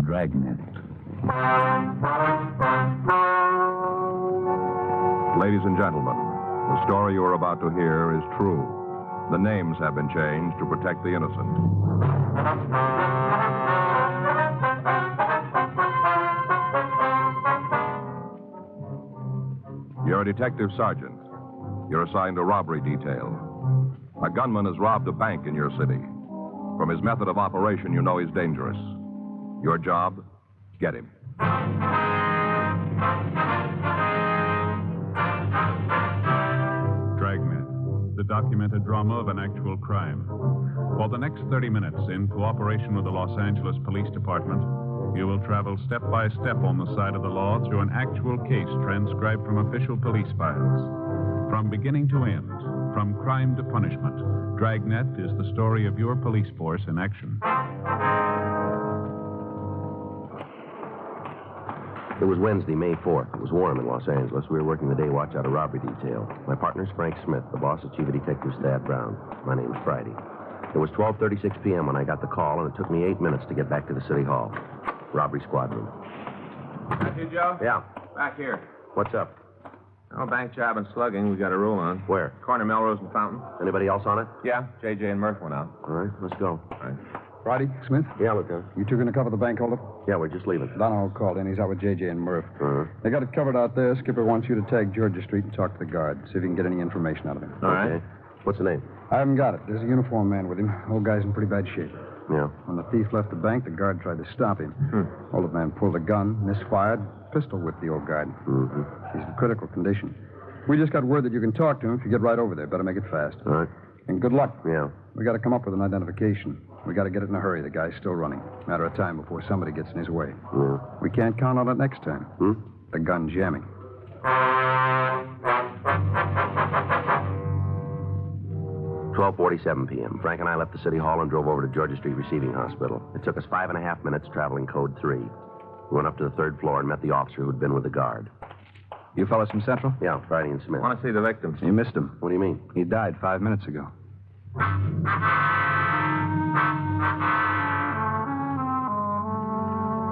Dragnet. Ladies and gentlemen, the story you are about to hear is true. The names have been changed to protect the innocent. You're a detective sergeant. You're assigned to robbery detail. A gunman has robbed a bank in your city. From his method of operation, you know he's dangerous. Your job, get him. Dragnet, the documented drama of an actual crime. For the next 30 minutes, in cooperation with the Los Angeles Police Department, you will travel step by step on the side of the law through an actual case transcribed from official police files. From beginning to end, from crime to punishment, Dragnet is the story of your police force in action. It was Wednesday, May 4th. It was warm in Los Angeles. We were working the day watch out of robbery detail. My partner's Frank Smith. The boss is Chief of Detectives Thad Brown. My name's Friday. It was 12:36 p.m. when I got the call, and it took me 8 minutes to get back to the city hall. Robbery squad room. Back here, Joe? Yeah. Back here. What's up? Oh, bank job and slugging. We got a rule on. Where? Corner Melrose and Fountain. Anybody else on it? Yeah, J.J. and Murph went out. All right, let's go. All right. Friday, Smith? Yeah, Lieutenant. You two going to cover the bank holdup? Yeah, we're just leaving. Donahoe called in. He's out with J.J. and Murph. Uh-huh. They got it covered out there. Skipper wants you to tag Georgia Street and talk to the guard. See if you can get any information out of him. All right. Okay. What's the name? I haven't got it. There's a uniformed man with him. Old guy's in pretty bad shape. Yeah. When the thief left the bank, the guard tried to stop him. Old man pulled a gun, misfired, pistol whipped the old guard. Mm-hmm. He's in critical condition. We just got word that you can talk to him if you get right over there. Better make it fast. All right. And good luck. Yeah. We got to come up with an identification. We got to get it in a hurry. The guy's still running. Matter of time before somebody gets in his way. Yeah. We can't count on it next time. Hmm? The gun jamming. 12:47 p.m. Frank and I left the city hall and drove over to Georgia Street Receiving Hospital. It took us 5.5 minutes traveling code 3. We went up to the 3rd floor and met the officer who'd been with the guard. You fellas from Central? Yeah, Friday and Smith. I want to see the victim. You missed him. What do you mean? He died 5 minutes ago.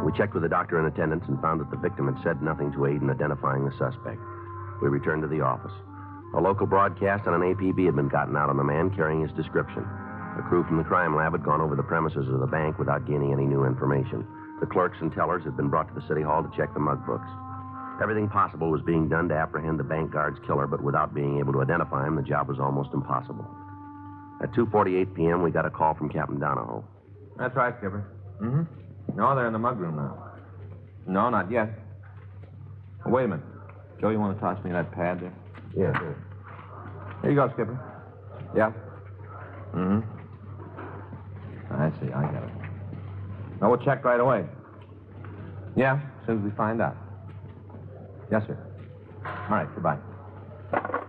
We checked with the doctor in attendance and found that the victim had said nothing to aid in identifying the suspect. We returned to the office. A local broadcast on an APB had been gotten out on the man carrying his description. A crew from the crime lab had gone over the premises of the bank without gaining any new information. The clerks and tellers had been brought to the city hall to check the mug books. Everything possible was being done to apprehend the bank guard's killer, but without being able to identify him, the job was almost impossible. At 2:48 p.m., we got a call from Captain Donahoe. That's right, Skipper. Mm-hmm. No, they're in the mug room now. No, not yet. Oh, wait a minute. Joe, you want to toss me that pad there? Yeah, sure. Here you go, Skipper. Yeah? Mm-hmm. I see. I got it. Now, we'll check right away. Yeah, as soon as we find out. Yes, sir. All right, goodbye.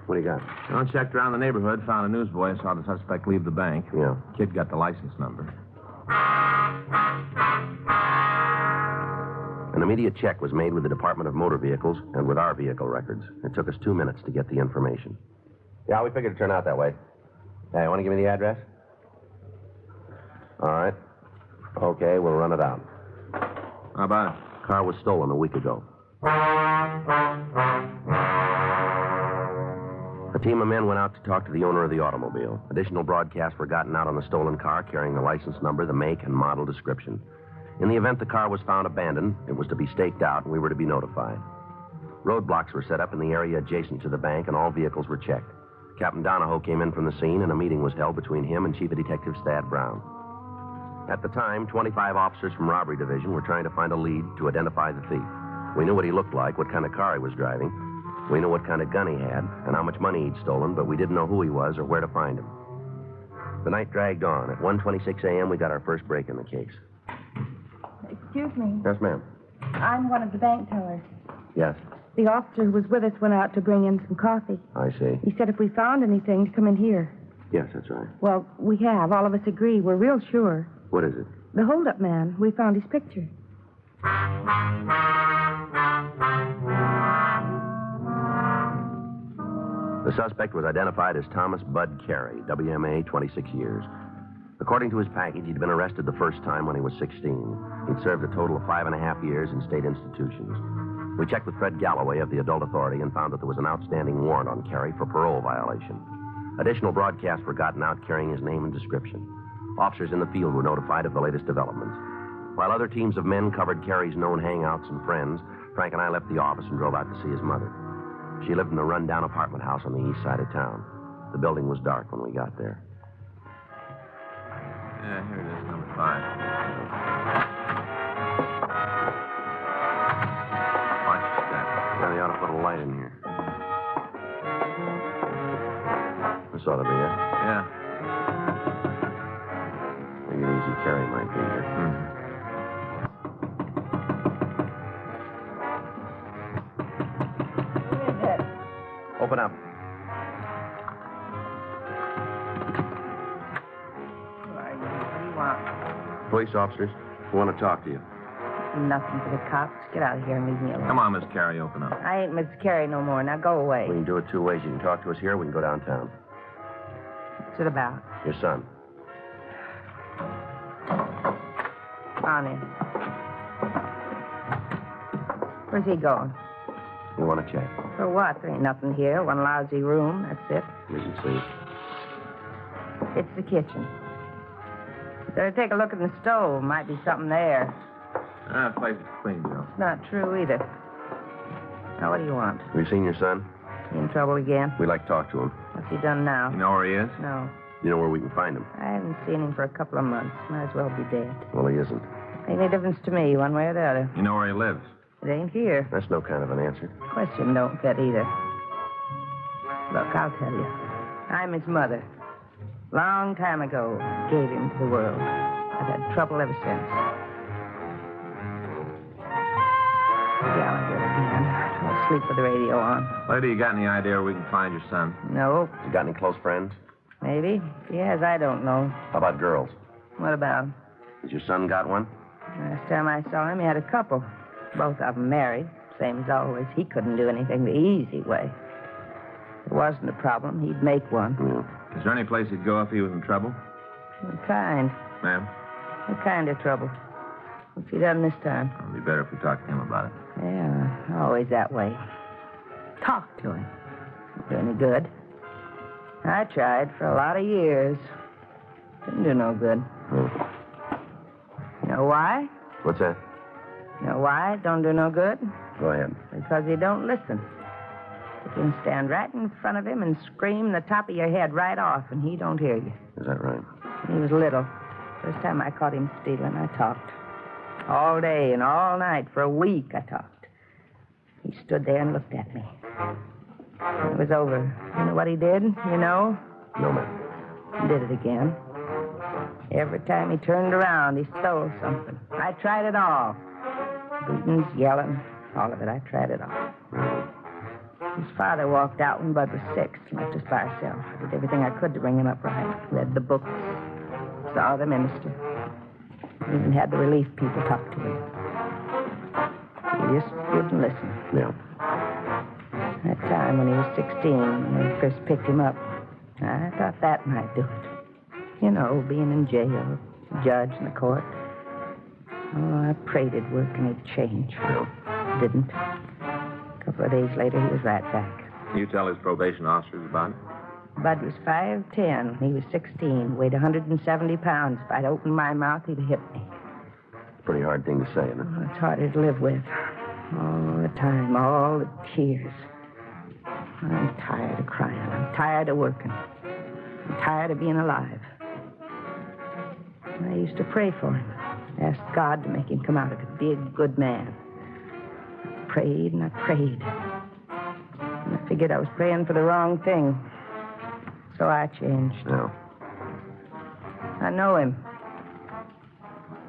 What do you got? Well, checked around the neighborhood, found a newsboy, saw the suspect leave the bank. Yeah. Kid got the license number. An immediate check was made with the Department of Motor Vehicles and with our vehicle records. It took us 2 minutes to get the information. Yeah, we figured it'd turn out that way. Hey, want to give me the address? All right. Okay, we'll run it out. How about it? Car was stolen a week ago. A team of men went out to talk to the owner of the automobile. Additional broadcasts were gotten out on the stolen car carrying the license number, the make, and model description. In the event the car was found abandoned, it was to be staked out and we were to be notified. Roadblocks were set up in the area adjacent to the bank and all vehicles were checked. Captain Donahoe came in from the scene and a meeting was held between him and Chief of Detectives Thad Brown. At the time, 25 officers from Robbery Division were trying to find a lead to identify the thief. We knew what he looked like, what kind of car he was driving. We knew what kind of gun he had and how much money he'd stolen, but we didn't know who he was or where to find him. The night dragged on. At 1:26 a.m., we got our first break in the case. Excuse me. Yes, ma'am. I'm one of the bank tellers. Yes, The officer who was with us went out to bring in some coffee. I see. He said if we found anything, to come in here. Yes, that's right. Well, we have. All of us agree. We're real sure. What is it? The hold-up man. We found his picture. The suspect was identified as Thomas Bud Carey, WMA, 26 years. According to his package, he'd been arrested the first time when he was 16. He'd served a total of 5.5 years in state institutions. We checked with Fred Galloway of the Adult Authority and found that there was an outstanding warrant on Carey for parole violation. Additional broadcasts were gotten out carrying his name and description. Officers in the field were notified of the latest developments. While other teams of men covered Carey's known hangouts and friends, Frank and I left the office and drove out to see his mother. She lived in a rundown apartment house on the east side of town. The building was dark when we got there. Yeah, here it is, number 5. Watch your step. Yeah, they ought to put a light in here. This ought to be it. Yeah. Maybe an easy carry might be here. Open up. What do you want? Police officers, we want to talk to you. Nothing for the cops. Get out of here and leave me alone. Come on, Miss Carey, open up. I ain't Miss Carey no more. Now go away. We can do it 2 ways. You can talk to us here, or we can go downtown. What's it about? Your son. On in. Where's he going? We want to check. For what? There ain't nothing here. One lousy room. That's it. We can see. It's the kitchen. Better take a look in the stove. Might be something there. Ah, the place is clean, Joe. It's not true either. Now, what do you want? Have you seen your son? He in trouble again? We'd like to talk to him. What's he done now? You know where he is? No. You know where we can find him? I haven't seen him for a couple of months. Might as well be dead. Well, he isn't. Ain't any difference to me, one way or the other. You know where he lives? It ain't here. That's no kind of an answer. Question don't fit either. Look, I'll tell you. I'm his mother. Long time ago, gave him to the world. I've had trouble ever since. Gallagher again. I'll sleep with the radio on. Lady, you got any idea where we can find your son? No, You got any close friends? maybe. If he has, I don't know. How about girls? What about him? Has your son got one? Last time I saw him, he had a couple. Both of them married. Same as always. He couldn't do anything the easy way. If it wasn't a problem, he'd make one. Yeah. Is there any place he'd go if he was in trouble? What kind? Ma'am? What kind of trouble? What's he done this time? It'd be better if we talked to him about it. Yeah, always that way. Talk to him. Don't do any good. I tried for a lot of years. Didn't do no good. You know why? What's that? You know why it don't do no good? Go ahead. Because he don't listen. You can stand right in front of him and scream the top of your head right off, and he don't hear you. Is that right? When he was little, first time I caught him stealing, I talked. All day and all night for a week, I talked. He stood there and looked at me. When it was over, you know what he did? You know? No, ma'am. He did it again. Every time he turned around, he stole something. I tried it all. Beatings, yelling, all of it. I tried it all. His father walked out when Bud was 6, left us by ourselves. I did everything I could to bring him up right. Read the books, saw the minister. Even had the relief people talk to him. He just wouldn't listen. Yeah. That time when he was 16, when they first picked him up, I thought that might do it. You know, being in jail, judge in the court. Oh, I prayed it'd work and he'd change. Yeah. Didn't. A couple of days later, he was right back. You tell his probation officers about it? Bud was 5'10". He was 16, weighed 170 pounds. If I'd opened my mouth, he'd hit me. Pretty hard thing to say, isn't it? Oh, it's harder to live with. All the time, all the tears. I'm tired of crying. I'm tired of working. I'm tired of being alive. I used to pray for him. Asked God to make him come out of it, be a good man. I prayed and I prayed. And I figured I was praying for the wrong thing. So I changed. No. I know him.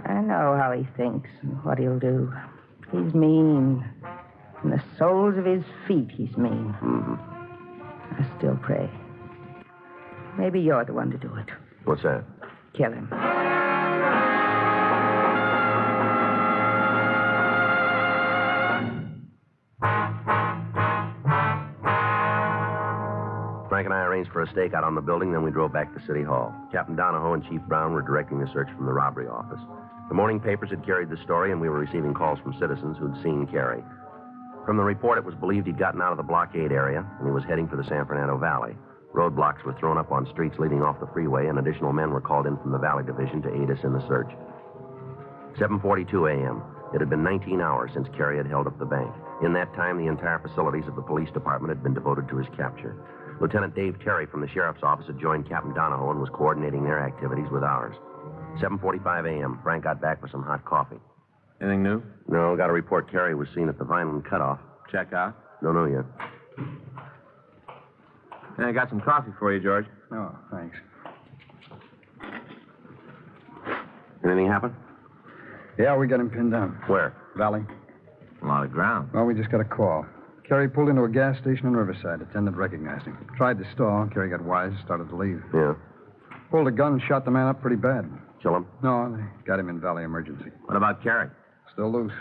I know how he thinks and what he'll do. He's mean. In the soles of his feet, he's mean. Mm-hmm. I still pray. Maybe you're the one to do it. What's that? Kill him. Frank Frank and I arranged for a stakeout on the building, then we drove back to City Hall. Captain Donahoe and Chief Brown were directing the search from the robbery office. The morning papers had carried the story, and we were receiving calls from citizens who'd seen Carey. From the report, it was believed he'd gotten out of the blockade area, and he was heading for the San Fernando Valley. Roadblocks were thrown up on streets leading off the freeway, and additional men were called in from the Valley Division to aid us in the search. 7:42 a.m. It had been 19 hours since Carey had held up the bank. In that time, the entire facilities of the police department had been devoted to his capture. Lieutenant Dave Terry from the sheriff's office had joined Captain Donahoe and was coordinating their activities with ours. 7:45 a.m. Frank got back with some hot coffee. Anything new? No, got a report Carey was seen at the Vineland cutoff. Check out. Don't know yet. And I got some coffee for you, George. Oh, thanks. Anything happen? Yeah, we got him pinned down. Where? Valley. A lot of ground. Well, we just got a call. Carey pulled into a gas station in Riverside. Attendant recognized him. Tried to stall. Carey got wise, started to leave. Yeah. Pulled a gun, shot the man up pretty bad. Kill him? No, they got him in Valley Emergency. What about Carey? Still loose.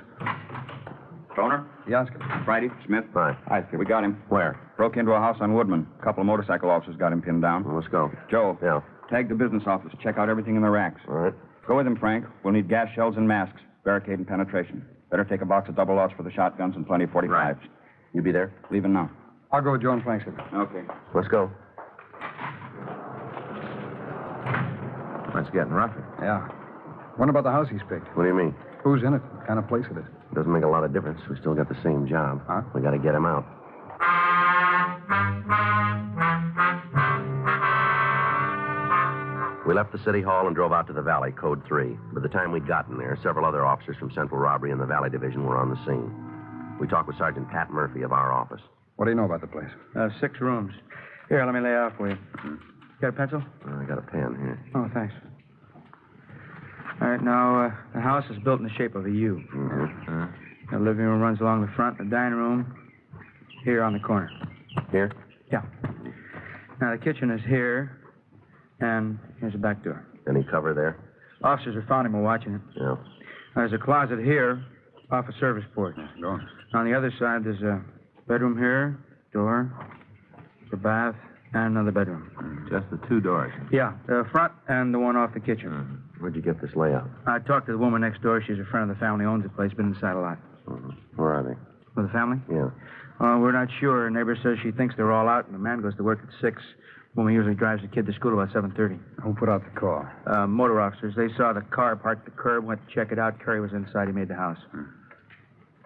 Stoner? Yeah, Skip. Friday? Smith? Hi. Hi, Skip. We got him. Where? Broke into a house on Woodman. A couple of motorcycle officers got him pinned down. Well, let's go. Joe. Yeah. Tag the business office. Check out everything in the racks. All right. Go with him, Frank. We'll need gas shells and masks. Barricade and penetration. Better take a box of double aughts for the shotguns and plenty of 45s. Right. You be there? Leaving now. I'll go with Joe and Frank, Skip. Okay. Let's go. It's getting rougher. Yeah. Wonder about the house he's picked. What do you mean? Who's in it? What kind of place it is? Doesn't make a lot of difference. We still got the same job. Huh? We got to get him out. We left the city hall and drove out to the valley, code 3. By the time we'd gotten there, several other officers from Central Robbery and the Valley Division were on the scene. We talked with Sergeant Pat Murphy of our office. What do you know about the place? 6 rooms. Here, let me lay out for you. Got a pencil? I got a pen here. Oh, thanks. All right, now, the house is built in the shape of a U. Mm-hmm. The living room runs along the front, the dining room here on the corner. Here? Yeah. Now, the kitchen is here, and here's a back door. Any cover there? Officers are found him while watching it. Yeah. There's a closet here off a service porch. Go. On the other side, there's a bedroom here, door, the bath, and another bedroom. Just the 2 doors. Yeah, the front and the one off the kitchen. Where'd you get this layout? I talked to the woman next door. She's a friend of the family, owns the place, been inside a lot. Where are they? With the family? Yeah. We're not sure. A neighbor says she thinks they're all out, and the man goes to work at 6. Woman usually drives the kid to school about 7:30. Who put out the call? Motor officers. They saw the car parked at the curb, went to check it out. Carey was inside. He made the house.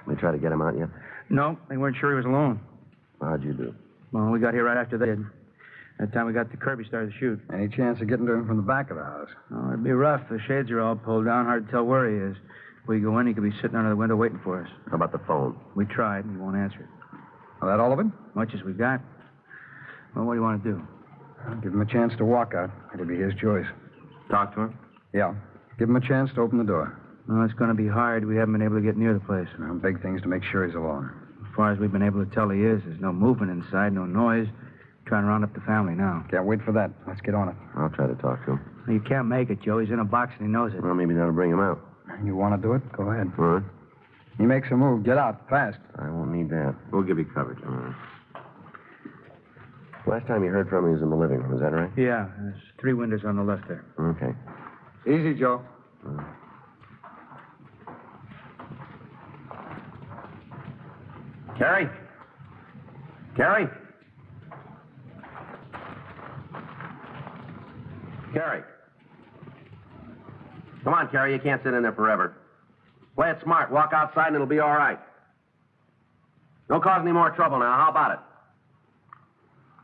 They try to get him out yet? No, they weren't sure he was alone. How'd you do? Well, we got here right after they did. By the time we got to the curb, he started to shoot. Any chance of getting to him from the back of the house? Oh, it'd be rough. The shades are all pulled down. Hard to tell where he is. If we go in, he could be sitting under the window waiting for us. How about the phone? We tried, and he won't answer it. Well, that all of it? Much as we got. Well, what do you want to do? I'll give him a chance to walk out. It'll be his choice. Talk to him? Yeah. Give him a chance to open the door. Well, it's going to be hard. We haven't been able to get near the place. Big things to make sure he's alone. As far as we've been able to tell, he is. There's no movement inside, no noise. Trying to round up the family now. Can't wait for that. Let's get on it. I'll try to talk to him. You can't make it, Joe. He's in a box and he knows it. Well, maybe that'll bring him out. You want to do it? Go ahead. All right. He makes a move. Get out, fast. I won't need that. We'll give you coverage. Last time you heard from me was in the living room, is that right? Yeah, there's 3 windows on the left there. Okay. Easy, Joe. Carey? Carey? Carey. Come on, Carey. You can't sit in there forever. Play it smart. Walk outside and it'll be all right. Don't cause any more trouble now. How about it?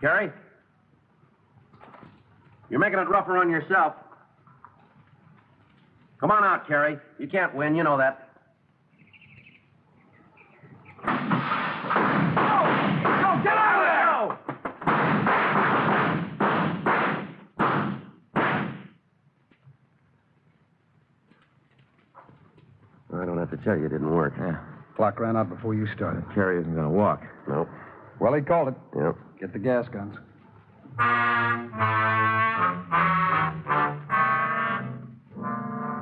Carey? You're making it rougher on yourself. Come on out, Carey. You can't win. You know that. Go! Get out of there! I don't have to tell you, it didn't work. Yeah. Clock ran out before you started. Carey isn't going to walk. No. Well, he called it. Yep. Get the gas guns.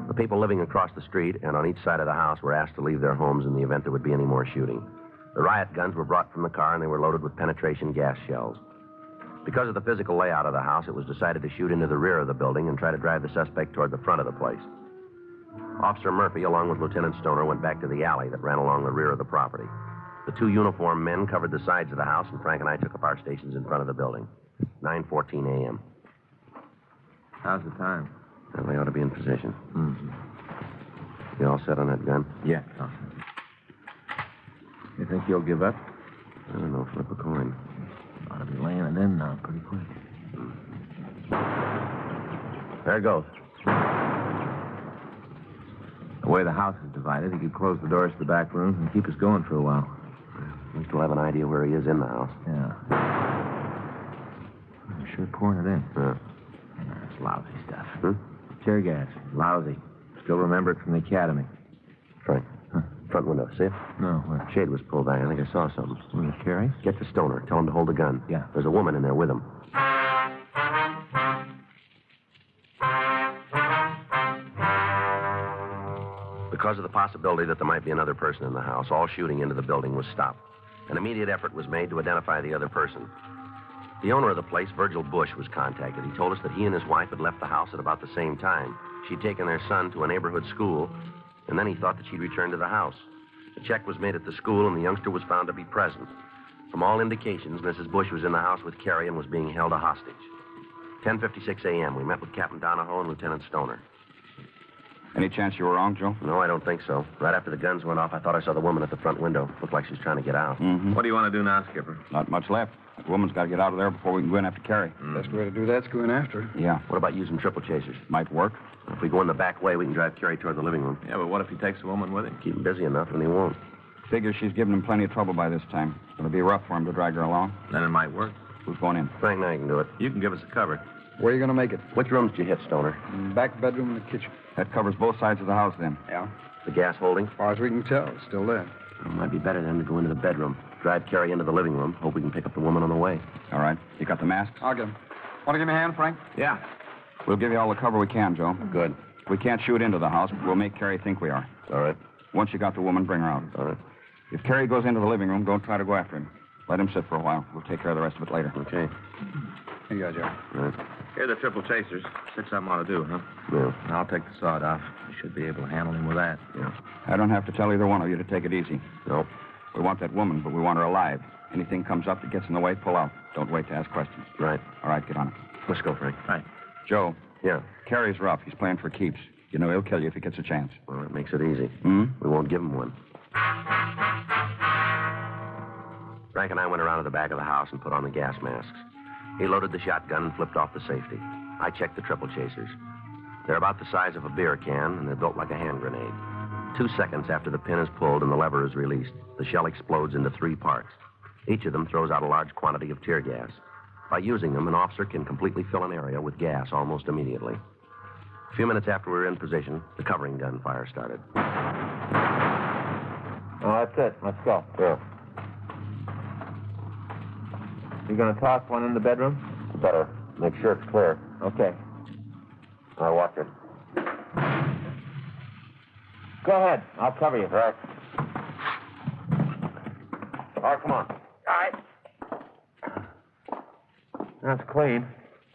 The people living across the street and on each side of the house were asked to leave their homes in the event there would be any more shooting. The riot guns were brought from the car and they were loaded with penetration gas shells. Because of the physical layout of the house, it was decided to shoot into the rear of the building and try to drive the suspect toward the front of the place. Officer Murphy, along with Lieutenant Stoner, went back to the alley that ran along the rear of the property. The two uniformed men covered the sides of the house, and Frank and I took up our stations in front of the building. 9:14 a.m. How's the time? Well, they ought to be in position. Mm-hmm. You all set on that gun? Yeah. You think you'll give up? I don't know. Flip a coin. Ought to be laying it in now pretty quick. There it goes. The way the house is divided, he could close the doors to the back rooms and keep us going for a while. We still have an idea where he is in the house. Yeah. I'm sure pouring it in. Yeah. That's lousy stuff. Hmm? Tear gas. Lousy. Still remember it from the academy. Frank. Huh. Front window. See it? No, where? Shade was pulled back. I think I saw something. Was it Carrie? Get the Stoner. Tell him to hold the gun. Yeah. There's a woman in there with him. Because of the possibility that there might be another person in the house, all shooting into the building was stopped. An immediate effort was made to identify the other person. The owner of the place, Virgil Bush, was contacted. He told us that he and his wife had left the house at about the same time. She'd taken their son to a neighborhood school, and then he thought that she'd returned to the house. A check was made at the school, and the youngster was found to be present. From all indications, Mrs. Bush was in the house with Carrie and was being held a hostage. 10:56 a.m., we met with Captain Donahoe and Lieutenant Stoner. Any chance you were wrong, Joe? No, I don't think so. Right after the guns went off, I thought I saw the woman at the front window. Looked like she was trying to get out. Mm-hmm. What do you want to do now, Skipper? Not much left. The woman's got to get out of there before we can go in after Carrie. Best way to do that's go in after her. Yeah. What about using triple chasers? Might work. If we go in the back way, we can drive Carrie toward the living room. Yeah, but what if he takes the woman with him? Keep him busy enough, and he won't. Figures she's given him plenty of trouble by this time. It'll be rough for him to drag her along. Then it might work. Who's going in? Frank and I can do it. You can give us a cover. Where are you going to make it? Which rooms did you hit, Stoner? Back bedroom and the kitchen. That covers both sides of the house, then. Yeah. The gas holding? As far as we can tell, it's still there. It might be better then to go into the bedroom. Drive Carrie into the living room. Hope we can pick up the woman on the way. All right. You got the masks? I'll get him. Want to give me a hand, Frank? Yeah. We'll give you all the cover we can, Joe. Good. We can't shoot into the house, but we'll make Carrie think we are. All right. Once you got the woman, bring her out. All right. If Carrie goes into the living room, don't try to go after him. Let him sit for a while. We'll take care of the rest of it later. Okay. Here you go, Joe. All right. Here are the triple chasers. Six of them ought to do, huh? Yeah. I'll take the sawed off. You should be able to handle him with that. Yeah. I don't have to tell either one of you to take it easy. No. We want that woman, but we want her alive. Anything comes up that gets in the way, pull out. Don't wait to ask questions. Right. All right, get on it. Let's go, Frank. Right. Joe, Yeah. Carrie's rough. He's playing for keeps. You know he'll kill you if he gets a chance. Well, that makes it easy. Hmm? We won't give him one. Frank and I went around to the back of the house and put on the gas masks. He loaded the shotgun and flipped off the safety. I checked the triple chasers. They're about the size of a beer can, and they're built like a hand grenade. 2 seconds after the pin is pulled and the lever is released, the shell explodes into 3 parts. Each of them throws out a large quantity of tear gas. By using them, an officer can completely fill an area with gas almost immediately. A few minutes after we were in position, the covering gun fire started. Oh, that's it. Let's go. Yeah. You going to toss one in the bedroom? Better. Make sure it's clear. Okay. I'll watch it. Go ahead. I'll cover you. Right. All right, come on. All right. That's clean.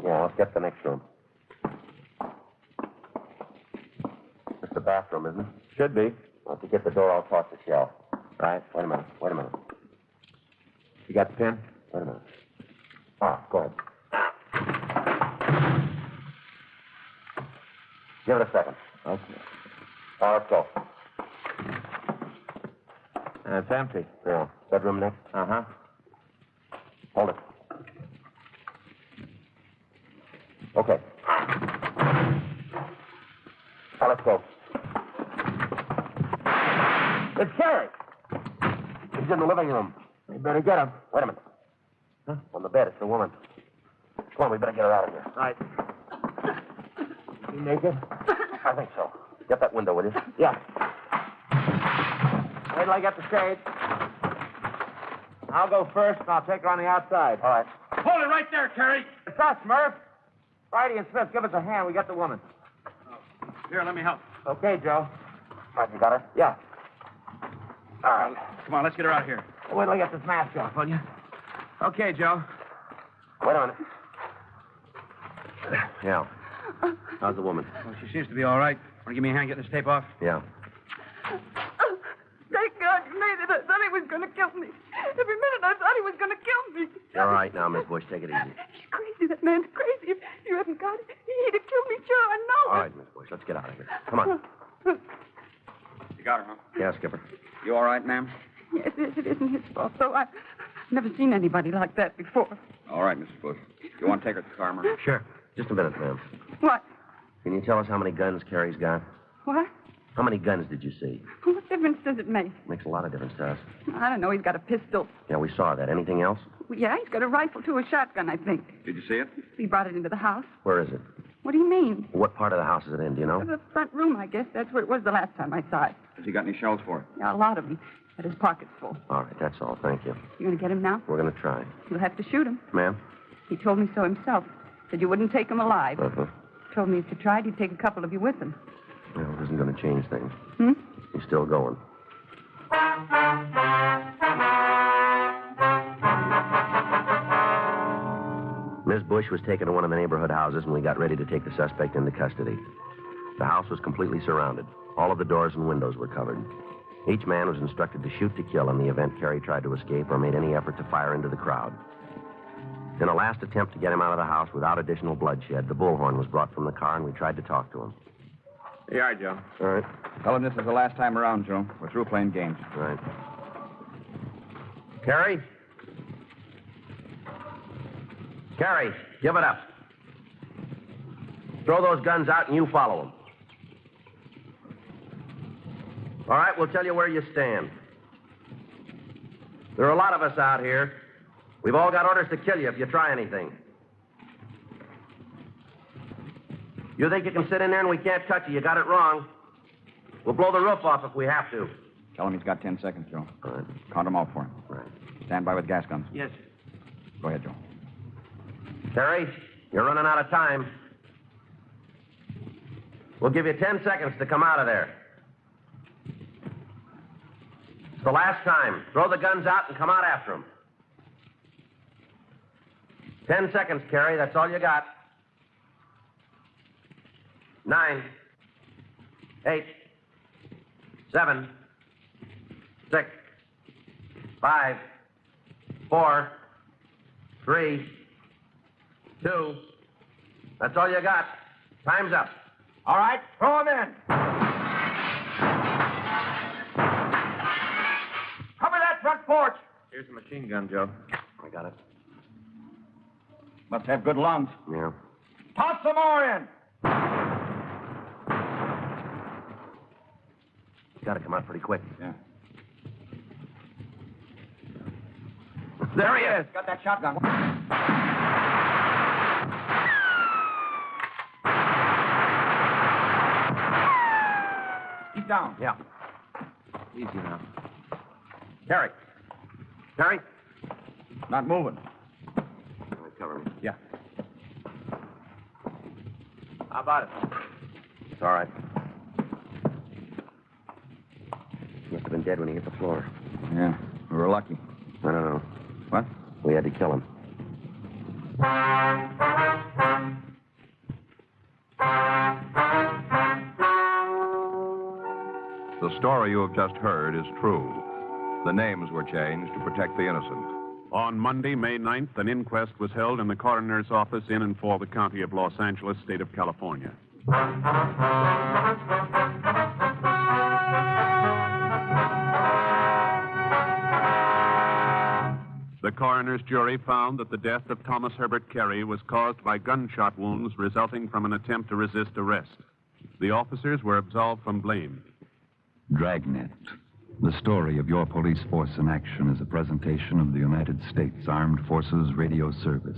Yeah, let's get to the next room. It's the bathroom, isn't it? Should be. Once you get the door, I'll toss the shell. Right? Wait a minute. You got the pin? Wait a minute. Ah, go ahead. Give it a second. Okay. Let's go. And it's empty. Yeah. Bedroom next. Uh-huh. Hold it. Okay. Now let's go. It's Carrie. He's in the living room. You better get him. Wait a minute. Huh? On the bed, it's the woman. Come on, we better get her out of here. Right. You naked? I think so. Get that window, will you? Yeah. Wait till I get the shade. I'll go first, and I'll take her on the outside. All right. Hold it right there, Carrie. It's us, Murph. Friday and Smith, give us a hand. We got the woman. Here, let me help. Okay, Joe. All right, you got her? Yeah. All right. Come on, let's get her out of here. Wait till I get this mask off, will you? Okay, Joe. Wait a minute. Yeah. How's the woman? Well, she seems to be all right. Want to give me a hand getting this tape off? Yeah. Thank God you made it. I thought he was going to kill me. Every minute I thought he was going to kill me. You're all right now, Miss Bush. Take it easy. He's crazy. That man's crazy. If you hadn't got it, he'd have killed me, sure. I know. All right, Miss Bush. Let's get out of here. Come on. You got her, huh? Yeah, Skipper. You all right, ma'am? Yes, it isn't his fault, though. I've never seen anybody like that before. All right, Mrs. Bush. You want to take her to the car, ma'am? Sure. Just a minute, ma'am. What? Can you tell us how many guns Carrie's got? What? How many guns did you see? What difference does it make? Makes a lot of difference to us. I don't know. He's got a pistol. Yeah, we saw that. Anything else? Well, yeah, he's got a rifle, too, a shotgun, I think. Did you see it? He brought it into the house. Where is it? What do you mean? What part of the house is it in? Do you know? The front room, I guess. That's where it was the last time I saw it. Has he got any shells for it? Yeah, a lot of them. But his pocket's full. All right, that's all. Thank you. You going to get him now? We're going to try. You'll have to shoot him. Ma'am? He told me so himself. Said you wouldn't take him alive. Uh-huh. Told me if you tried, he'd take a couple of you with him. Well, it isn't going to change things. Hmm? He's still going. Miss Bush was taken to one of the neighborhood houses, and we got ready to take the suspect into custody. The house was completely surrounded. All of the doors and windows were covered. Each man was instructed to shoot to kill in the event Carrie tried to escape or made any effort to fire into the crowd. In a last attempt to get him out of the house without additional bloodshed, the bullhorn was brought from the car, and we tried to talk to him. Here you are, Joe. All right. Tell him this is the last time around, Joe. We're through playing games. All right. Carrie? Carrie, give it up. Throw those guns out and you follow them. All right, we'll tell you where you stand. There are a lot of us out here. We've all got orders to kill you if you try anything. You think you can sit in there and we can't touch you? You got it wrong. We'll blow the roof off if we have to. Tell him he's got 10 seconds, Joe. All right. Count them out for him. All right. Stand by with gas guns. Yes. Go ahead, Joe. Terry, you're running out of time. We'll give you 10 seconds to come out of there. It's the last time. Throw the guns out and come out after them. 10 seconds, Carrie. That's all you got. 9, 8, 7, 6, 5, 4, 3, 2. That's all you got. Time's up. All right, throw 'em in. Cover that front porch. Here's a machine gun, Joe. I got it. Must have good lungs. Yeah. Toss some more in. Got to come out pretty quick. Yeah. There he is. Got that shotgun. Keep down. Yeah. Easy now. Terry. Terry? Not moving. Cover me. Yeah. How about it? It's all right. Must have been dead when he hit the floor. Yeah, we were lucky. I don't know. What? We had to kill him. The story you have just heard is true. The names were changed to protect the innocent. On Monday, May 9th, an inquest was held in the coroner's office in and for the county of Los Angeles, state of California. The coroner's jury found that the death of Thomas Herbert Carey was caused by gunshot wounds resulting from an attempt to resist arrest. The officers were absolved from blame. Dragnet. The story of your police force in action is a presentation of the United States Armed Forces Radio Service.